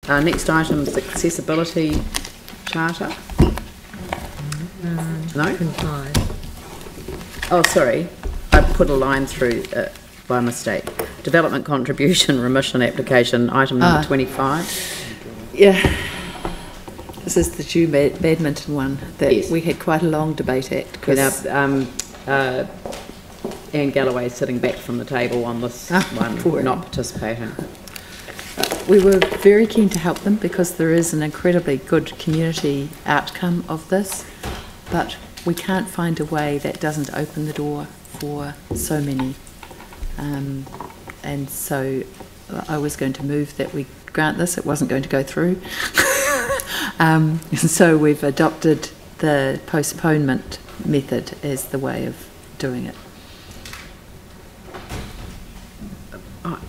Next item is the accessibility charter. No? Comply. Oh, sorry. I put a line through by mistake. Development contribution remission application, item number 25. Yeah. This is the due badminton one that Yes. we had quite a long debate at. Without Anne Galloway sitting back from the table on this one, not participating. We were very keen to help them because there is an incredibly good community outcome of this, but we can't find a way that doesn't open the door for so many. And so I was going to move that we grant this. It wasn't going to go through. So we've adopted the postponement method as the way of doing it.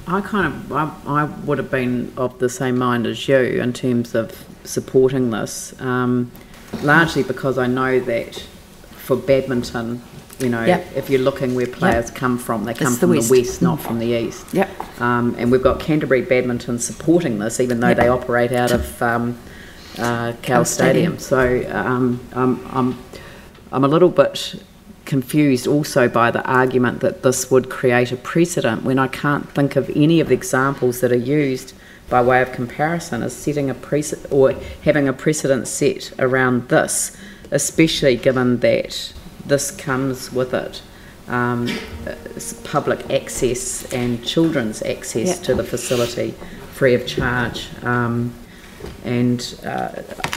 I would have been of the same mind as you in terms of supporting this, largely because I know that for badminton, you know, if you're looking where players come from, they come from the west, not from the east. And we've got Canterbury Badminton supporting this, even though they operate out of Cal Stadium. So I'm a little bit confused also by the argument that this would create a precedent when I can't think of any of the examples that are used by way of comparison as setting a precedent or having a precedent set around this, especially given that this comes with it public access and children's access to the facility free of charge.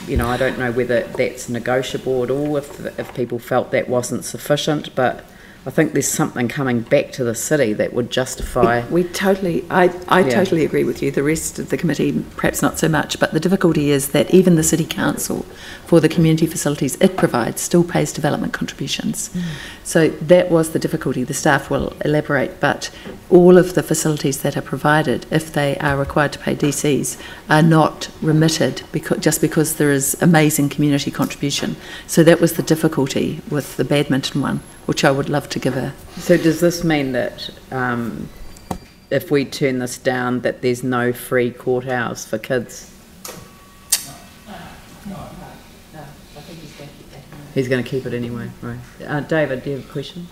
You know, I don't know whether that's negotiable at all if people felt that wasn't sufficient, but I think there's something coming back to the city that would justify. I totally agree with you. The rest of the committee, perhaps not so much, but the difficulty is that even the City Council, for the community facilities it provides, still pays development contributions. So that was the difficulty. The staff will elaborate, but all of the facilities that are provided, if they are required to pay DCs, are not remitted just because there is amazing community contribution. So that was the difficulty with the badminton one, which I would love to give a... So does this mean that if we turn this down, that there's no free court hours for kids? No, I think he's going to keep that. He's going to keep it anyway, right. David, do you have a question?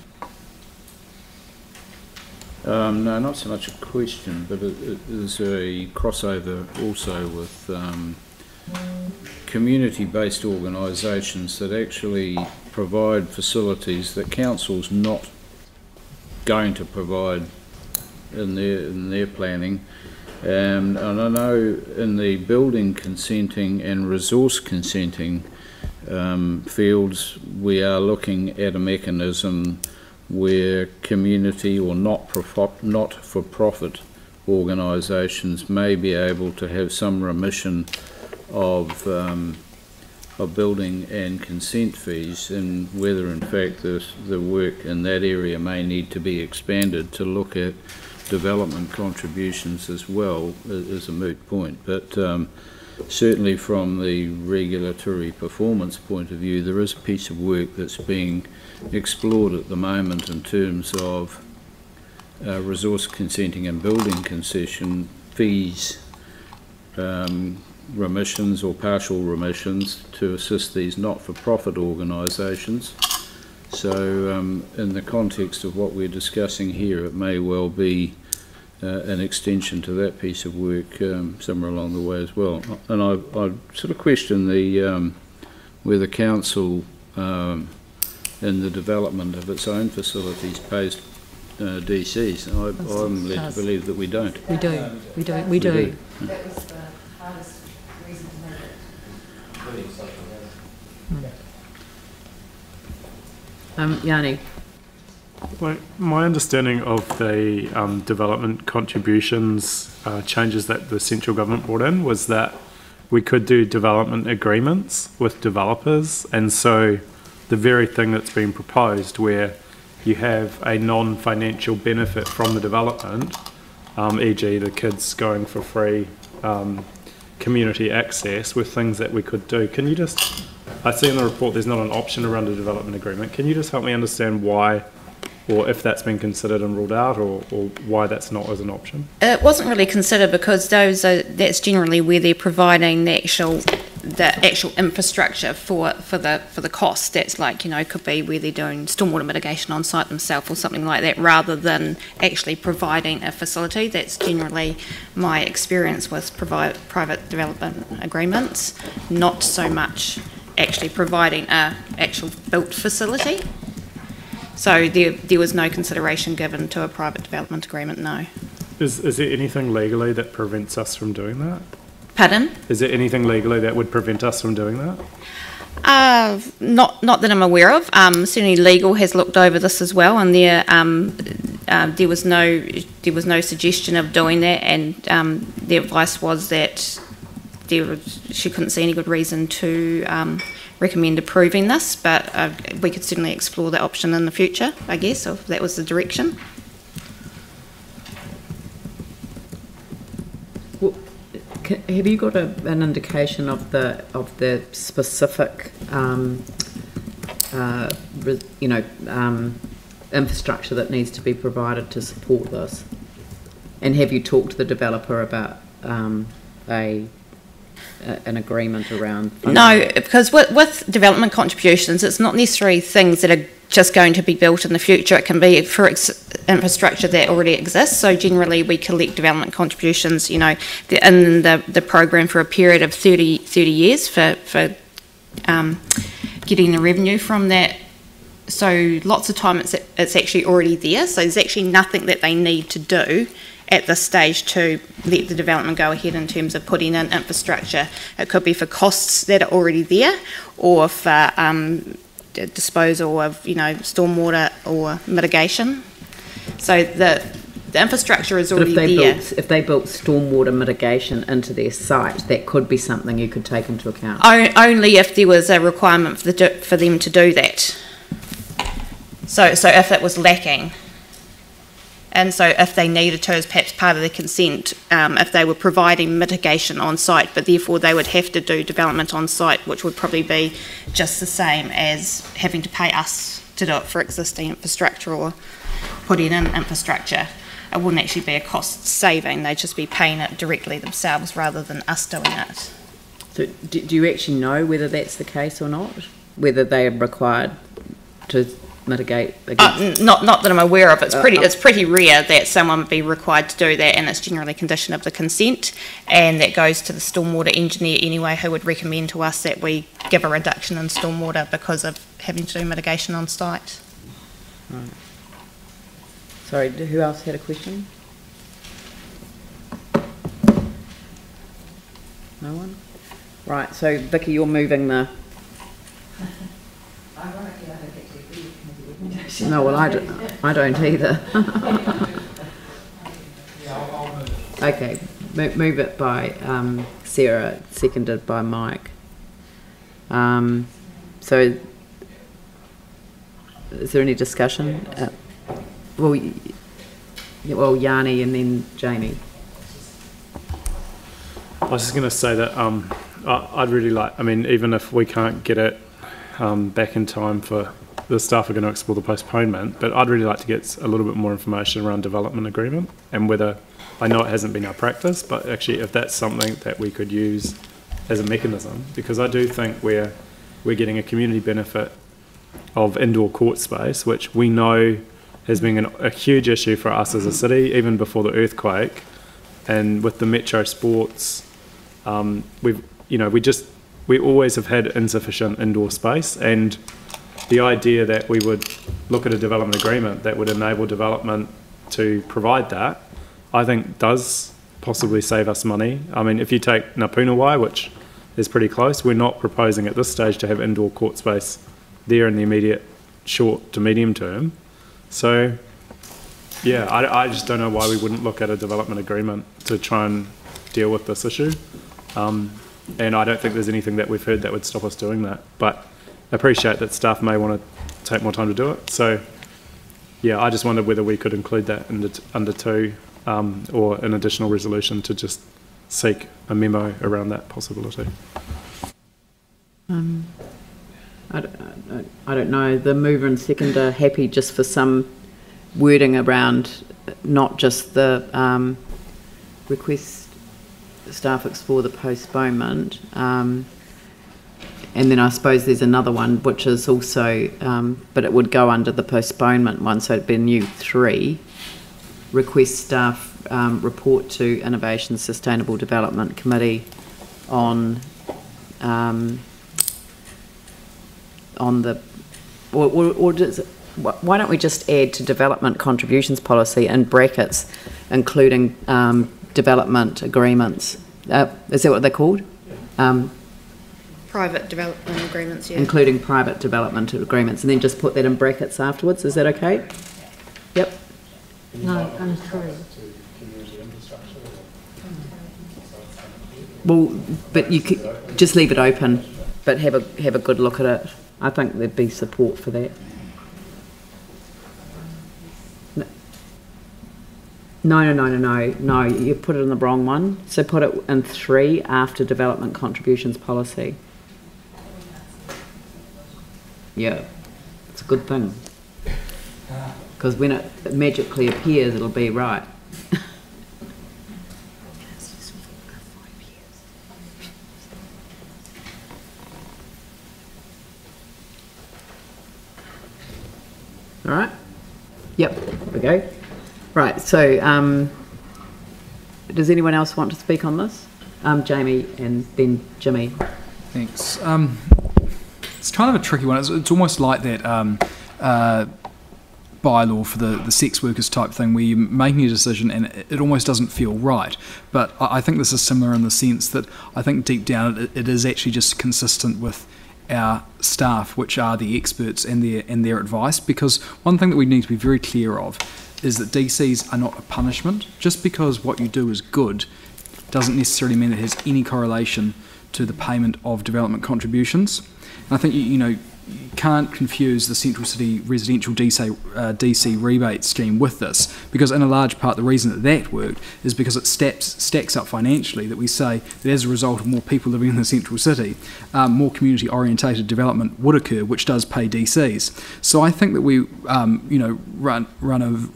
No, not so much a question, but it is a crossover also with community-based organisations that actually provide facilities that council's not going to provide in their planning. And I know in the building consenting and resource consenting fields, we are looking at a mechanism where community or not-for-profit organisations may be able to have some remission of building and consent fees, and whether in fact the work in that area may need to be expanded to look at development contributions as well is a moot point. But certainly from the regulatory performance point of view, there is a piece of work that's being explored at the moment in terms of resource consenting and building concession fees, remissions or partial remissions to assist these not-for-profit organisations. So in the context of what we're discussing here, it may well be an extension to that piece of work somewhere along the way as well. And I sort of question where the council in the development of its own facilities pays DCs. I'm led to believe that we don't. We do. We do. That was the hardest reason to make it. Yanni. Well, my understanding of the development contributions changes that the central government brought in was that we could do development agreements with developers, and so the very thing that's been proposed where you have a non-financial benefit from the development, e.g. the kids going for free community access, were things that we could do. Can you just, I see in the report there's not an option around a development agreement. Can you just help me understand why or if that's been considered and ruled out, or why that's not as an option? It wasn't really considered because that's generally where they're providing the actual infrastructure for the cost. That's like, you know, could be where they're doing stormwater mitigation on site themselves or something like that, rather than actually providing a facility. That's generally my experience with private development agreements, not so much actually providing a actual built facility. So there was no consideration given to a private development agreement, no. Is there anything legally that prevents us from doing that? Pardon? Is there anything legally that would prevent us from doing that? Not that I'm aware of. Certainly legal has looked over this as well, and there was no suggestion of doing that, and the advice was that she couldn't see any good reason to recommend approving this, but we could certainly explore that option in the future, I guess, if that was the direction. Well, have you got an indication of the specific, infrastructure that needs to be provided to support this? And have you talked to the developer about an agreement around funding? No, because with development contributions, it's not necessarily things that are just going to be built in the future. It can be for infrastructure that already exists. So generally we collect development contributions, you know, in the program for a period of 30 years for getting the revenue from that. So lots of time it's actually already there. So there's actually nothing that they need to do at this stage to let the development go ahead in terms of putting in infrastructure. It could be for costs that are already there, or for disposal of, you know, stormwater or mitigation. So the infrastructure is already there. If they built stormwater mitigation into their site, that could be something you could take into account. Only if there was a requirement for them to do that. So if it was lacking. And so if they needed to, as perhaps part of the consent, if they were providing mitigation on site, but therefore they would have to do development on site, which would probably be just the same as having to pay us to do it for existing infrastructure or putting in infrastructure. It wouldn't actually be a cost saving, they'd just be paying it directly themselves rather than us doing it. So do you actually know whether that's the case or not? Whether they are required to mitigate against? Not that I'm aware of. It's pretty rare that someone would be required to do that, and it's generally a condition of the consent, and that goes to the stormwater engineer anyway, who would recommend to us that we give a reduction in stormwater because of having to do mitigation on site. Right. Sorry, who else had a question? No one? Right, so Vicky, you're moving the... No, well, I don't either. Okay, move it by Sarah, seconded by Mike. So, is there any discussion? Well, Yanni and then Jamie. I was just going to say that I'd really like, I mean, even if we can't get it back in time for the staff are going to explore the postponement, but I'd really like to get a little bit more information around development agreement and whether, I know it hasn't been our practice, but actually if that's something that we could use as a mechanism, because I do think we're getting a community benefit of indoor court space, which we know has been a huge issue for us as a city, even before the earthquake, and with the metro sports, we always have had insufficient indoor space, and the idea that we would look at a development agreement that would enable development to provide that, I think does possibly save us money. I mean, if you take Napunawai, which is pretty close, we're not proposing at this stage to have indoor court space there in the immediate short to medium term. So, yeah, I just don't know why we wouldn't look at a development agreement to try and deal with this issue. And I don't think there's anything that we've heard that would stop us doing that. But appreciate that staff may want to take more time to do it. So, yeah, I just wondered whether we could include that under 2 or an additional resolution to just seek a memo around that possibility. I don't know. The mover and seconder happy just for some wording around not just the request staff explore the postponement, and then I suppose there's another one which is also, but it would go under the postponement one, so it'd be a new 3. Request staff report to Innovation Sustainable Development Committee on the, or does, why don't we just add to development contributions policy in brackets, including development agreements? Is that what they're called? Private development agreements, yeah. Including private development agreements, and then just put that in brackets afterwards. Is that okay? Yep. No, and 3. Well, but you could just leave it open, but have a good look at it. I think there'd be support for that. No, you put it in the wrong one. So put it in 3 after development contributions policy. Yeah, it's a good thing. Because when it magically appears, it'll be right. All right? Yep, there we go. Right, so does anyone else want to speak on this? Jamie and then Jimmy. Thanks. It's kind of a tricky one. It's almost like that bylaw for the sex workers type thing where you're making a decision and it almost doesn't feel right. But I think this is similar in the sense that I think deep down it is actually just consistent with our staff, which are the experts, and their advice, because one thing that we need to be very clear of is that DCs are not a punishment. Just because what you do is good doesn't necessarily mean it has any correlation to the payment of development contributions. And I think you can't confuse the Central City Residential DC rebate scheme with this, because in a large part the reason that worked is because it stacks up financially, that we say that as a result of more people living in the Central City, more community orientated development would occur, which does pay DCs. So I think that we run a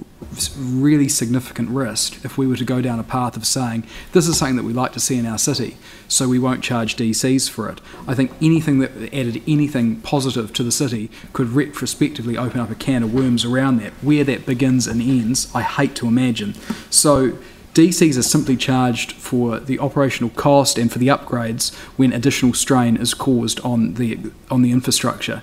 really significant risk if we were to go down a path of saying this is something that we like to see in our city, so we won't charge DCs for it. I think anything that added anything positive to the city could retrospectively open up a can of worms around that. Where that begins and ends, I hate to imagine. So DCs are simply charged for the operational cost and for the upgrades when additional strain is caused on the infrastructure.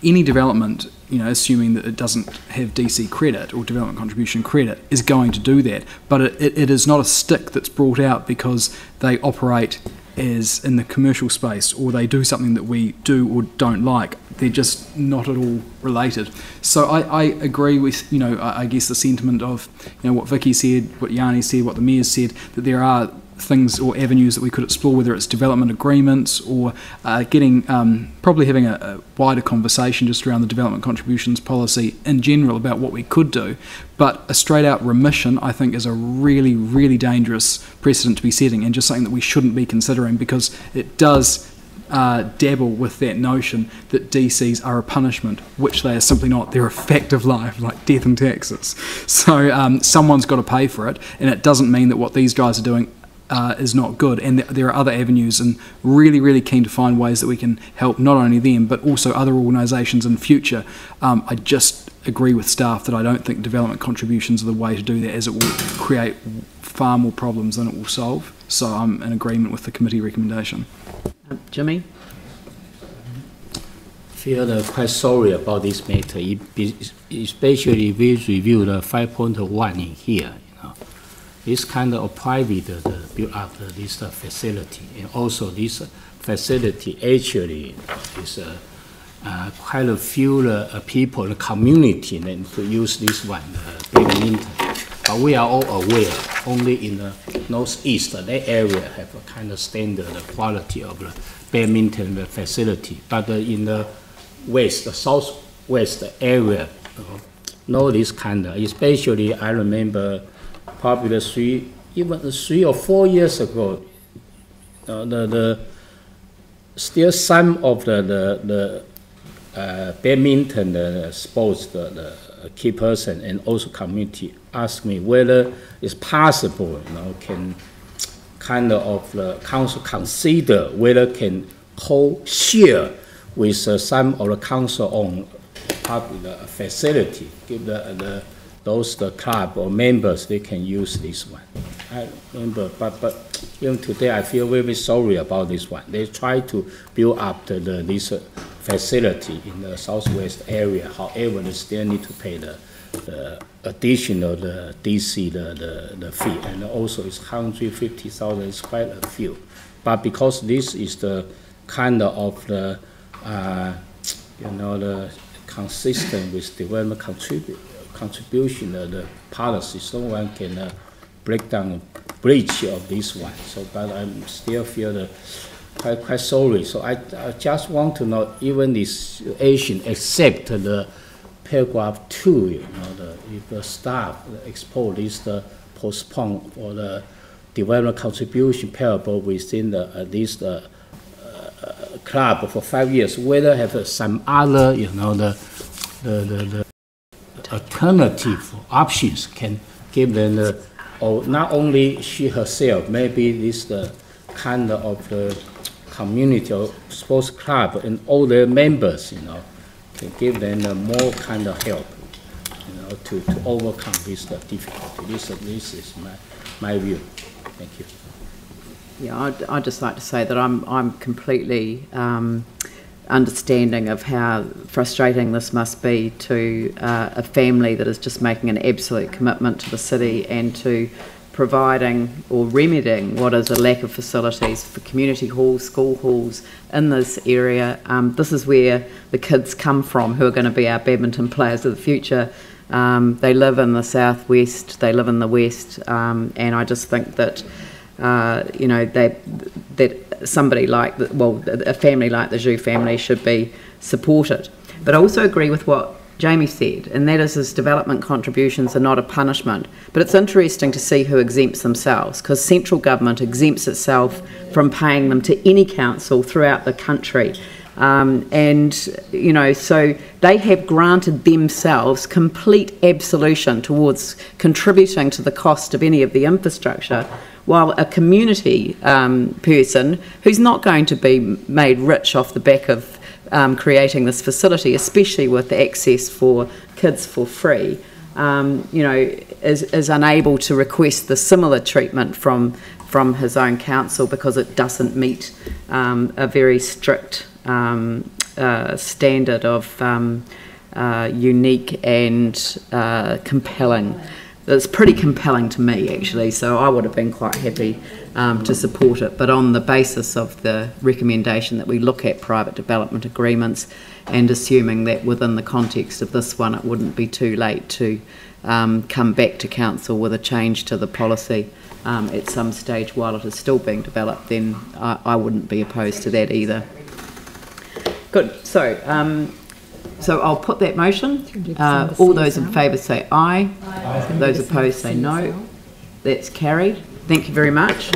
Any development, assuming that it doesn't have DC credit or development contribution credit, is going to do that. But it is not a stick that's brought out because they operate as in the commercial space or they do something that we do or don't like. They're just not at all related. So I agree with, I guess the sentiment of, what Vicky said, what Yanni said, what the Mayor said, that there are things or avenues that we could explore, whether it's development agreements or probably having a wider conversation just around the development contributions policy in general about what we could do. But a straight out remission, I think, is a really, really dangerous precedent to be setting, and just something that we shouldn't be considering, because it does dabble with that notion that DCs are a punishment, which they are simply not. They're a fact of life, like death and taxes. So someone's got to pay for it, and it doesn't mean that what these guys are doing is not good. And there are other avenues, and really, really keen to find ways that we can help not only them but also other organisations in future. I just agree with staff that I don't think development contributions are the way to do that, as it will create far more problems than it will solve. So I'm in agreement with the committee recommendation. Jimmy? I feel quite sorry about this matter, especially if we review the 5.1 in here. This kind of private build up this facility, and also this facility actually is quite a few people in the community then to use this one, badminton. But we are all aware, only in the northeast, that area have a kind of standard quality of the badminton facility. But in the west, the southwest area, no this kind of, especially I remember probably 3 or 4 years ago, still some of the badminton sports key person and also community asked me whether it's possible, can kind of the council consider whether can co-share with some of the council on public facility, give those club or members, they can use this one. I remember, but even today I feel very sorry about this one. They try to build up this facility in the southwest area. However, they still need to pay the additional DC the fee, and also it's 150,000. It's quite a few, but because this is the kind of the the consistent with development contribution the policy, so one can break down breach of this one. So, but I still feel quite sorry. So I just want to know, even this Asian, except the paragraph 2, if the staff export is postponed for the development contribution payable within this club for 5 years, whether have some other, the alternative options can give them or not only she herself, maybe this kind of the community or sports club and all their members, can give them more kind of help, to overcome this difficulty. This is my view. Thank you. Yeah, I'd just like to say that I'm completely understanding of how frustrating this must be to a family that is just making an absolute commitment to the city and to providing or remedying what is a lack of facilities for community halls, school halls in this area. This is where the kids come from who are going to be our badminton players of the future. They live in the southwest, they live in the west, and I just think that that somebody like, a family like the Zhu family should be supported. But I also agree with what Jamie said, and that is his development contributions are not a punishment. But it's interesting to see who exempts themselves, because central government exempts itself from paying them to any council throughout the country. So they have granted themselves complete absolution towards contributing to the cost of any of the infrastructure, while a community person who's not going to be made rich off the back of creating this facility, especially with the access for kids for free, is unable to request the similar treatment from his own council because it doesn't meet a very strict standard of unique and compelling. It's pretty compelling to me, actually, so I would have been quite happy to support it. But on the basis of the recommendation that we look at private development agreements, and assuming that within the context of this one it wouldn't be too late to come back to council with a change to the policy at some stage while it is still being developed, then I wouldn't be opposed to that either. Good. So I'll put that motion. All those in favour say aye. Those opposed say no. That's carried. Thank you very much.